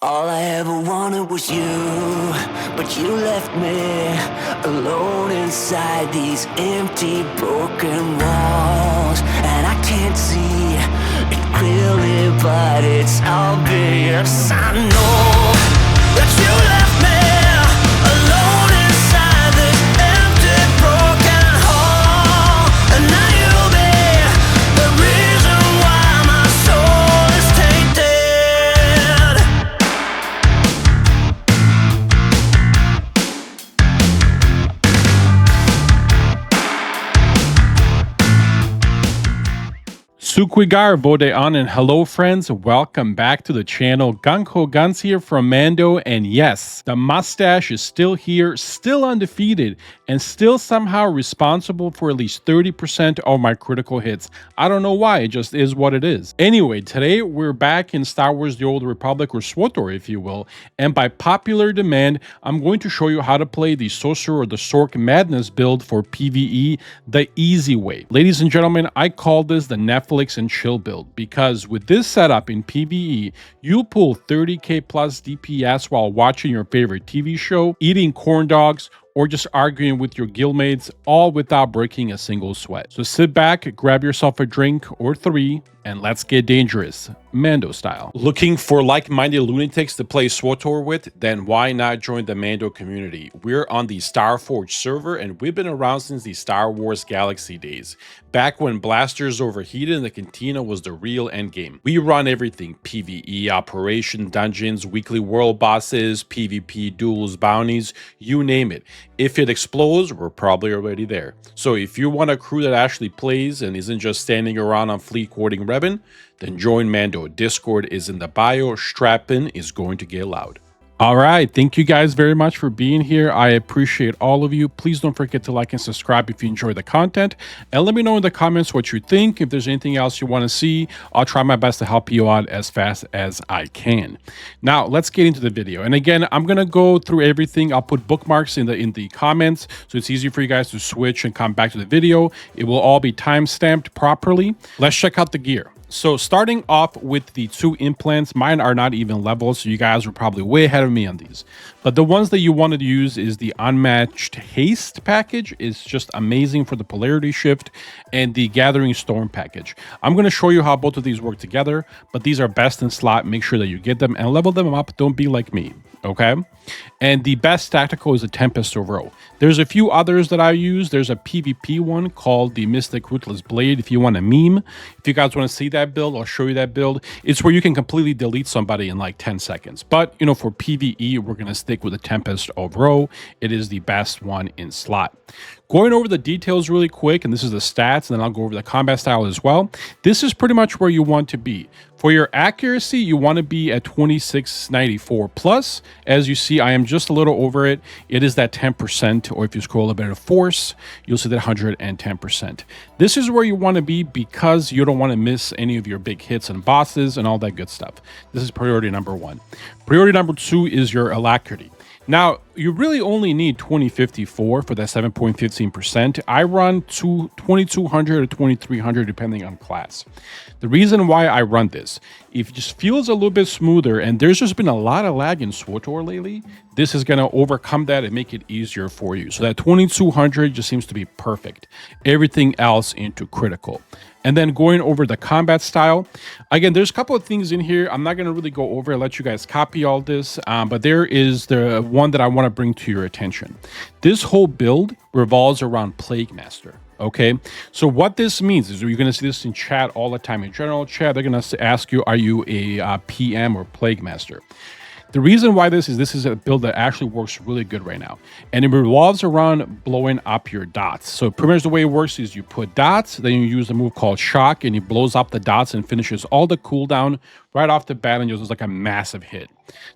All I ever wanted was you, but you left me alone inside these empty, broken walls. And I can't see it clearly, but it's obvious. I know that you left me alone inside this empty, broken hall. And now you'll be the reason why my soul is tainted. Sukwigar Vodean, and hello friends, welcome back to the channel. Gunko Guns here from Mando, and yes, the mustache is still here, still undefeated, and still somehow responsible for at least 30% of my critical hits. I don't know why, it just is what it is. Anyway, today we're back in Star Wars The Old Republic, or SWTOR if you will, and by popular demand, I'm going to show you how to play the Sorcerer or the Sorc Madness build for PvE the easy way. Ladies and gentlemen, I call this the Netflix and chill build, because with this setup in PvE, you'll pull 30k plus DPS while watching your favorite TV show, eating corn dogs, or just arguing with your guildmates, all without breaking a single sweat. So sit back, grab yourself a drink or three, and let's get dangerous, Mando style. Looking for like-minded lunatics to play SWTOR with? Then why not join the Mando community? We're on the Starforge server, and we've been around since the Star Wars Galaxy days, back when blasters overheated and the cantina was the real endgame. We run everything: PvE, operation, dungeons, weekly world bosses, PvP, duels, bounties, you name it. If it explodes, we're probably already there. So if you want a crew that actually plays and isn't just standing around on fleet courting Revan, then join Mando. Discord is in the bio. Strap-in is going to get loud. All right, thank you guys very much for being here. I appreciate all of you. Please don't forget to like and subscribe if you enjoy the content, and let me know in the comments what you think. If there's anything else you want to see, I'll try my best to help you out as fast as I can. Now let's get into the video, and again, I'm gonna go through everything. I'll put bookmarks in the comments so it's easy for you guys to switch and come back to the video. It will all be time stamped properly. Let's check out the gear. So starting off with the two implants, mine are not even levels, so you guys were probably way ahead of me on these. But the ones that you want to use is the Unmatched Haste package. It's just amazing for the polarity shift, and the Gathering Storm package. I'm going to show you how both of these work together, but these are best in slot. Make sure that you get them and level them up. Don't be like me, okay? And the best tactical is the Tempest of Rho. There's a few others that I use. There's a PvP one called the Mystic Ruthless Blade if you want a meme. If you guys want to see that build, I'll show you that build. It's where you can completely delete somebody in like 10 seconds. But, you know, for PvE, we're going to stick with the Tempest of Rho. It is the best one in slot. Going over the details really quick, and this is the stats, and then I'll go over the combat style as well. This is pretty much where you want to be. For your accuracy, you want to be at 2694 plus. As you see, I am just a little over it. It is that 10%, or if you scroll a bit of force, you'll see that 110%. This is where you want to be because you don't want to miss any of your big hits and bosses and all that good stuff. This is priority number one. Priority number two is your alacrity. Now, you really only need 2054 for that 7.15%. I run 2200 or 2300 depending on class. The reason why I run this, if it just feels a little bit smoother, and there's just been a lot of lag in SWTOR lately, this is going to overcome that and make it easier for you. So that 2200 just seems to be perfect. Everything else into critical. And then going over the combat style, again, there's a couple of things in here. I'm not going to really go over. I'll let you guys copy all this, but there is the one that I want to bring to your attention. This whole build revolves around Plague Master. Okay, so what this means is you're going to see this in chat all the time. In general chat, they're going to ask you, are you a PM or Plague Master? The reason why this is a build that actually works really good right now, and it revolves around blowing up your dots. So pretty much the way it works is you put dots, then you use a move called Shock, and it blows up the dots and finishes all the cooldown right off the bat, and just like a massive hit.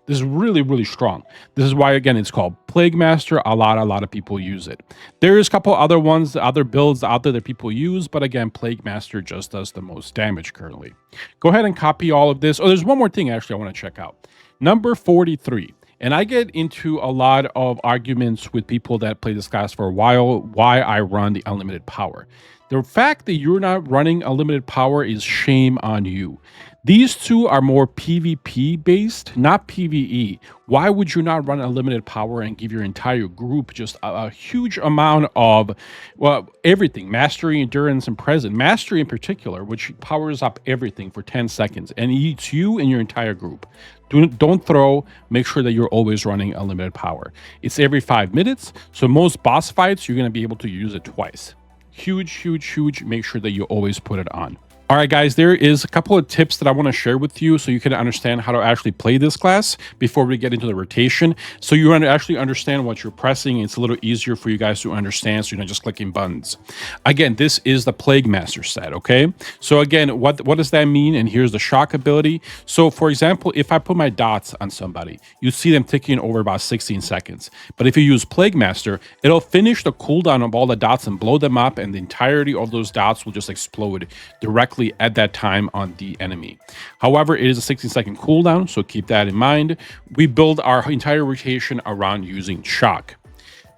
This is really, really strong. This is why, again, it's called Plague Master. A lot of people use it. There is a couple other ones, other builds out there that people use, but again, Plague Master just does the most damage currently. Go ahead and copy all of this. Oh, there's one more thing actually I want to check out. Number 43. And I get into a lot of arguments with people that play this class for a while, why I run the unlimited power. The fact that you're not running unlimited power is shame on you. These two are more PvP based, not PvE. Why would you not run unlimited power and give your entire group just a huge amount of, well, everything, mastery, endurance, and present. Mastery in particular, which powers up everything for 10 seconds and eats you and your entire group. Don't throw, make sure that you're always running unlimited power. It's every 5 minutes, so most boss fights, you're going to be able to use it twice. Huge, huge, huge. Make sure that you always put it on. All right, guys, there is a couple of tips that I want to share with you so you can understand how to actually play this class before we get into the rotation. So you actually understand what you're pressing. It's a little easier for you guys to understand, so you're not just clicking buttons. Again, this is the Plague Master set, okay? So again, what does that mean? And here's the shock ability. So for example, if I put my dots on somebody, you see them ticking over about 16 seconds. But if you use Plague Master, it'll finish the cooldown of all the dots and blow them up, and the entirety of those dots will just explode directly at that time on the enemy. However, it is a 16-second cooldown, so keep that in mind. We build our entire rotation around using shock.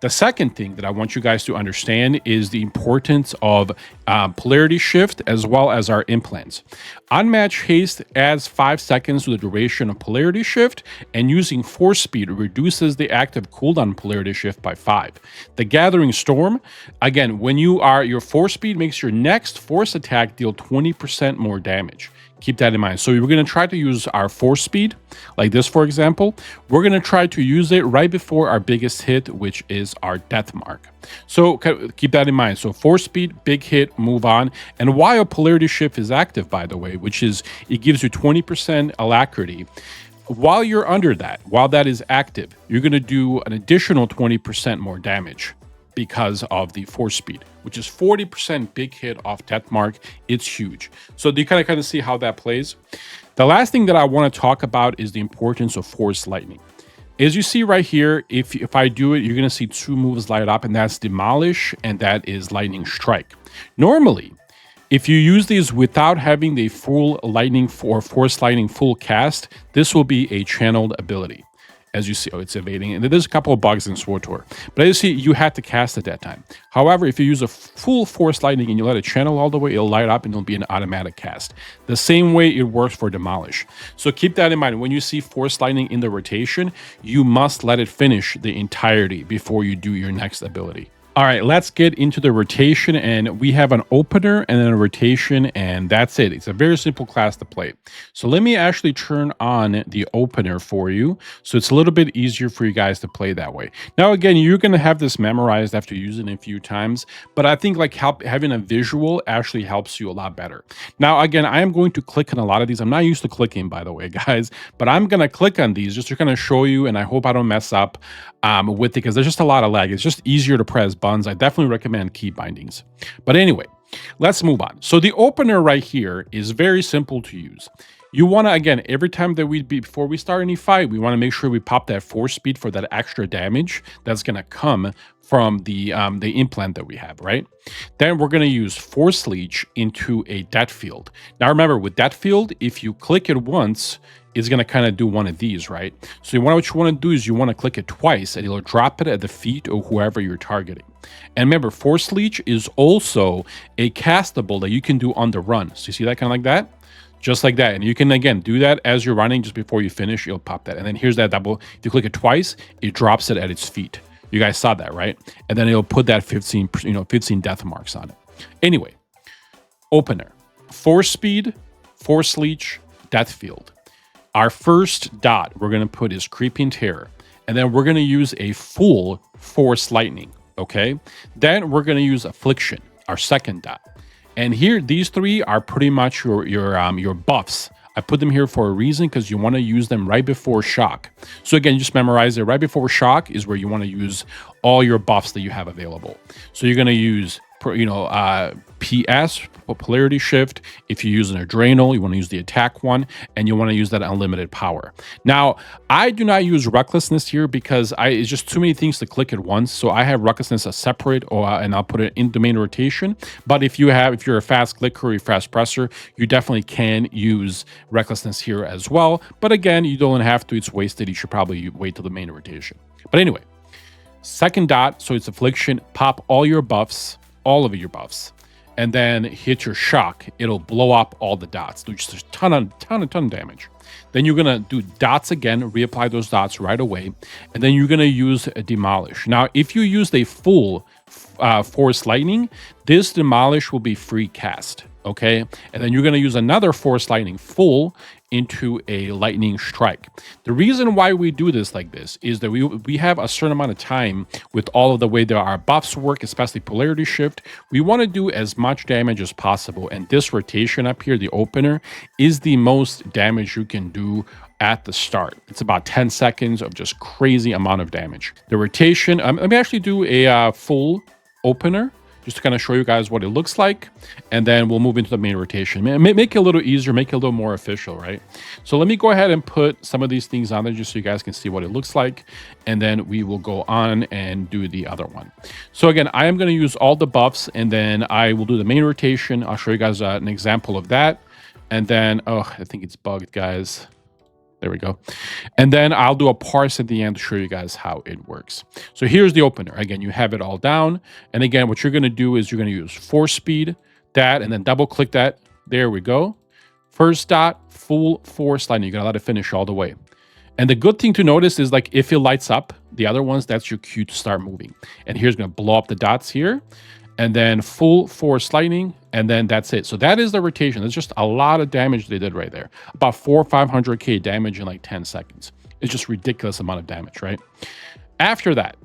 The second thing that I want you guys to understand is the importance of polarity shift as well as our implants. Unmatched haste adds 5 seconds to the duration of polarity shift, and using force speed reduces the active cooldown polarity shift by 5. The Gathering Storm, again, when your force speed makes your next force attack deal 20% more damage. Keep that in mind. So we're going to try to use our force speed, like this, for example. We're going to try to use it right before our biggest hit, which is our death mark. So keep that in mind. So force speed, big hit, move on. And while polarity shift is active, by the way, which is, it gives you 20% alacrity. While you're under that, while that is active, you're going to do an additional 20% more damage because of the force speed, which is 40% big hit off death mark. It's huge. So you kind of see how that plays. The last thing that I want to talk about is the importance of Force Lightning. As you see right here, if I do it, you're going to see 2 moves light up, and that's Demolish, and that is Lightning Strike. Normally, if you use these without having the full Lightning or Force Lightning full cast, this will be a channeled ability. As you see, it's evading, and there's a couple of bugs in SWTOR. But as you see, you had to cast at that time. However, if you use a full Force Lightning and you let it channel all the way, it'll light up and it'll be an automatic cast. The same way it works for Demolish. So keep that in mind. When you see Force Lightning in the rotation, you must let it finish the entirety before you do your next ability. All right, let's get into the rotation, and we have an opener and then a rotation, and that's it. It's a very simple class to play. So let me actually turn on the opener for you, so it's a little bit easier for you guys to play that way. Now, again, you're going to have this memorized after using it a few times, but I think like having a visual actually helps you a lot better. Now, again, I am going to click on a lot of these. I'm not used to clicking, by the way, guys, but I'm going to click on these just to kind of show you, and I hope I don't mess up with it, because there's just a lot of lag. It's just easier to press buttons. I definitely recommend key bindings. But anyway, let's move on. So the opener right here is very simple to use. You want to, again, every time that before we start any fight, we want to make sure we pop that force speed for that extra damage that's going to come from the implant that we have, right? Then we're going to use Force Leech into a death field. Now remember, with death field, if you click it once, it's going to kind of do one of these, right? So what you want to do is you want to click it twice, and it'll drop it at the feet of whoever you're targeting. And remember, Force Leech is also a castable that you can do on the run. So you see that kind of like that? Just like that. And you can, again, do that as you're running. Just before you finish, you'll pop that. And then here's that double. If you click it twice, it drops it at its feet. You guys saw that, right? And then it'll put that 15 death marks on it. Anyway, opener, force speed, Force Leech, death field. Our first dot we're going to put is Creeping Terror, and then we're going to use a full Force Lightning, okay? Then we're going to use Affliction, our second dot. And here, these three are pretty much your buffs. I put them here for a reason, because you want to use them right before Shock. So again, just memorize it. Right before Shock is where you want to use all your buffs that you have available. So you're going to use PS, polarity shift. If you use an adrenal, you want to use the attack one, and you want to use that unlimited power. Now, I do not use recklessness here because it's just too many things to click at once. So I have recklessness as separate, and I'll put it in the main rotation. But if you're a fast clicker or a fast presser, you definitely can use recklessness here as well. But again, you don't have to. It's wasted. You should probably wait till the main rotation. But anyway, second dot, so it's Affliction. Pop all your buffs. All of your buffs. and then hit your shock, it'll blow up all the dots. Do just a ton of damage. Then you're gonna do dots again, reapply those dots right away, and then you're gonna use a demolish. Now, if you used a full Force Lightning, this demolish will be free cast, okay? And then you're gonna use another Force Lightning full into a lightning strike. The reason why we do this like this is that we have a certain amount of time with all of the way that our buffs work, especially polarity shift. We want to do as much damage as possible, and this rotation up here, the opener, is the most damage you can do at the start. It's about 10 seconds of just crazy amount of damage. The rotation, let me actually do a full opener just to kind of show you guys what it looks like, and then we'll move into the main rotation. Make it a little easier, make it a little more official, right? So let me go ahead and put some of these things on there just so you guys can see what it looks like, and then we will go on and do the other one. So again, I am going to use all the buffs, and then I will do the main rotation. I'll show you guys an example of that, and then, oh, I think it's bugged, guys. There we go. And then I'll do a parse at the end to show you guys how it works. So here's the opener. Again, you have it all down. And again, what you're going to do is you're going to use force speed, that, and then double click that. There we go. First dot, full Force Lightning. You're going to let it finish all the way. And the good thing to notice is, like, if it lights up the other ones, that's your cue to start moving. And here's going to blow up the dots here. And then full Force Lightning, and then that's it. So that is the rotation. There's just a lot of damage they did right there. About 400 or 500k damage in like 10 seconds. It's just ridiculous amount of damage, right? After that,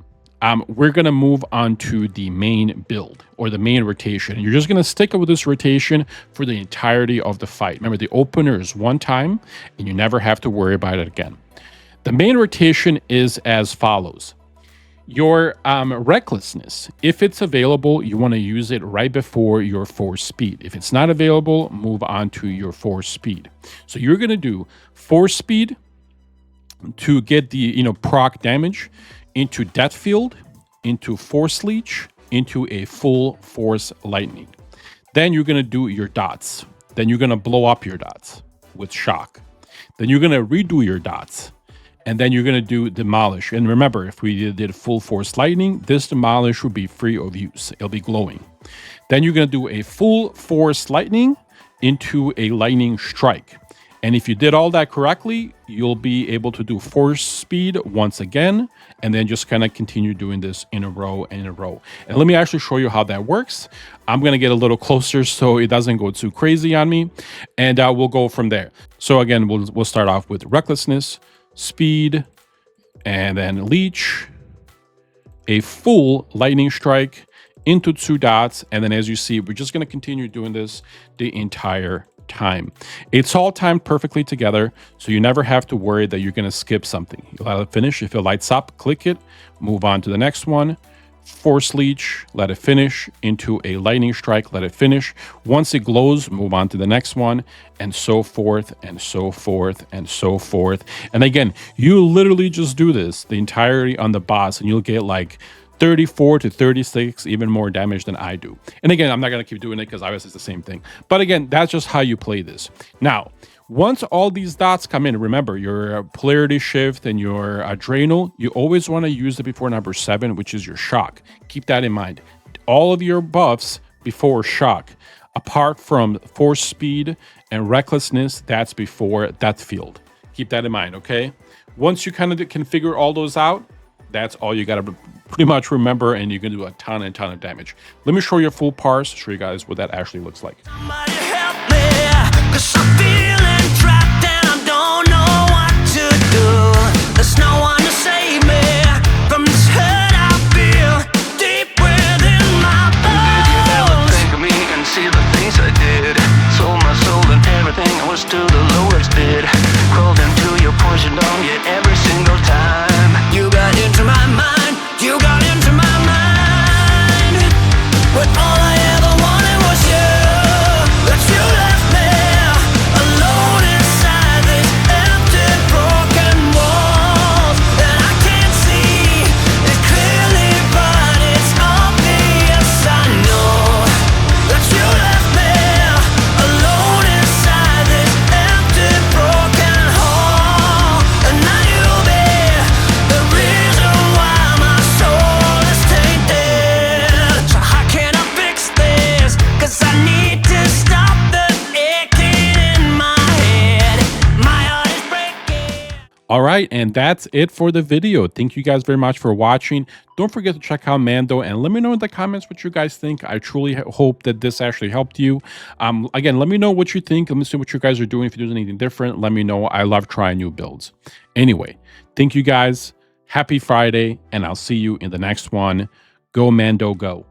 we're going to move on to the main build, or the main rotation. And you're just going to stick with this rotation for the entirety of the fight. Remember, the opener is one time, and you never have to worry about it again. The main rotation is as follows. Your recklessness, if it's available, you want to use it right before your force speed. If it's not available, move on to your force speed. So you're going to do force speed to get the proc damage into death field, into force leech, into a full Force Lightning. Then you're going to do your dots. Then you're going to blow up your dots with shock. Then you're going to redo your dots. And then you're going to do demolish. And remember, if we did full Force Lightning, this demolish would be free of use. It'll be glowing. Then you're going to do a full Force Lightning into a lightning strike. And if you did all that correctly, you'll be able to do force speed once again, and then just kind of continue doing this in a row and in a row. And let me actually show you how that works. I'm going to get a little closer so it doesn't go too crazy on me, and we'll go from there. So again, we'll start off with recklessness, speed, and then leech, a full lightning strike into 2 dots, and then as you see, we're just going to continue doing this the entire time. It's all timed perfectly together, so you never have to worry that you're going to skip something. You'll let it finish. If it lights up, click it, move on to the next one. Force leech, let it finish, into a lightning strike, let it finish. Once it glows, move on to the next one, and so forth and so forth and so forth. And again, you literally just do this the entirety on the boss, and you'll get like 34 to 36, even more damage than I do. And again, I'm not going to keep doing it because obviously it's the same thing. But again, that's just how you play this. Now, once all these dots come in, remember your polarity shift and your adrenal, you always want to use it before number 7, which is your shock. Keep that in mind. All of your buffs before shock, apart from force speed and recklessness, that's before death field. Keep that in mind, okay? Once you kind of can figure all those out, that's all you got to pretty much remember, and you can do a ton and ton of damage. Let me show you a full parse, show you guys what that actually looks like. Somebody help me, 'cause I'm feeling trapped and I don't know what to do. There's no one to save me from this hurt I feel deep within my bones. Did you ever think of me and see the things I did? Sold my soul and everything I was to the lowest bid. Crawled into your poison dome yet every single time. You got into my mind, you got into my mind. But all I ever wanted was you. right, and that's it for the video. Thank you guys very much for watching. Don't forget to check out Mando and let me know in the comments what you guys think. I truly hope that this actually helped you. Again, let me know what you think. Let me see what you guys are doing. If you're doing anything different, let me know. I love trying new builds. Anyway, thank you guys. Happy Friday, and I'll see you in the next one. Go Mando, go.